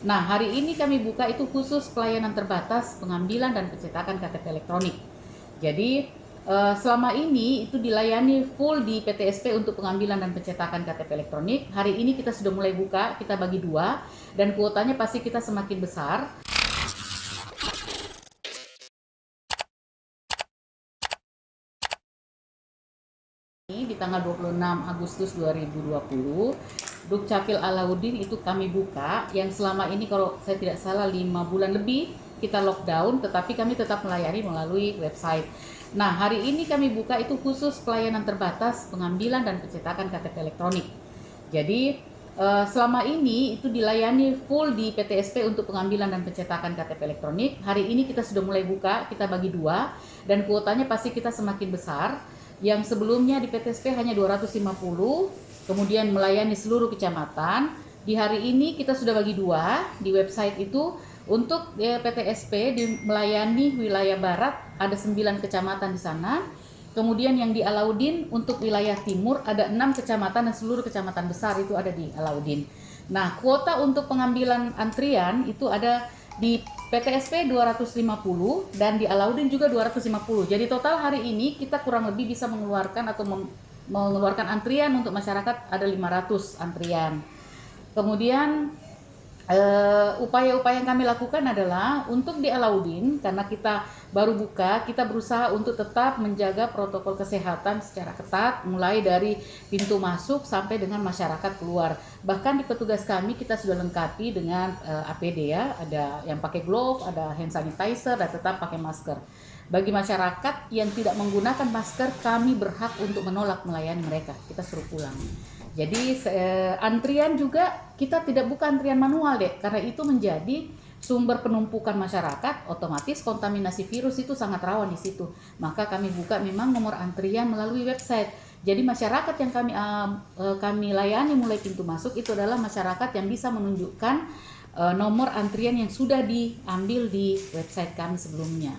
Nah, hari ini kami buka itu khusus pelayanan terbatas pengambilan dan pencetakan KTP elektronik. Jadi, selama ini itu dilayani full di PTSP untuk pengambilan dan pencetakan KTP elektronik. Hari ini kita sudah mulai buka, kita bagi dua, dan kuotanya pasti kita semakin besar. Di tanggal 26 Agustus 2020, Dukcapil Alauddin itu kami buka, yang selama ini kalau saya tidak salah 5 bulan lebih kita lockdown, tetapi kami tetap melayani melalui website. Nah, hari ini kami buka itu khusus pelayanan terbatas pengambilan dan pencetakan KTP elektronik. Jadi selama ini itu dilayani full di PTSP untuk pengambilan dan pencetakan KTP elektronik. Hari ini kita sudah mulai buka, kita bagi dua, dan kuotanya pasti kita semakin besar. Yang sebelumnya di PTSP hanya 250, kemudian melayani seluruh kecamatan. Di hari ini kita sudah bagi dua, di website itu untuk PTSP melayani wilayah barat ada 9 kecamatan di sana. Kemudian yang di Alauddin untuk wilayah timur ada 6 kecamatan dan seluruh kecamatan besar itu ada di Alauddin. Nah, kuota untuk pengambilan antrian itu ada di PTSP 250 dan di Alauddin juga 250. Jadi total hari ini kita kurang lebih bisa mengeluarkan atau mengeluarkan antrian untuk masyarakat ada 500 antrian. Kemudian upaya-upaya yang kami lakukan adalah untuk di Alauddin, karena kita baru buka, kita berusaha untuk tetap menjaga protokol kesehatan secara ketat, mulai dari pintu masuk sampai dengan masyarakat keluar. Bahkan di petugas kami kita sudah lengkapi dengan APD ya, ada yang pakai glove, ada hand sanitizer, dan tetap pakai masker. Bagi masyarakat yang tidak menggunakan masker, kami berhak untuk menolak melayani mereka, kita suruh pulang. Jadi antrian juga kita tidak buka antrian manual deh, karena itu menjadi sumber penumpukan masyarakat, otomatis kontaminasi virus itu sangat rawan di situ. Maka kami buka memang nomor antrian melalui website. Jadi masyarakat yang kami layani mulai pintu masuk itu adalah masyarakat yang bisa menunjukkan nomor antrian yang sudah diambil di website kami sebelumnya.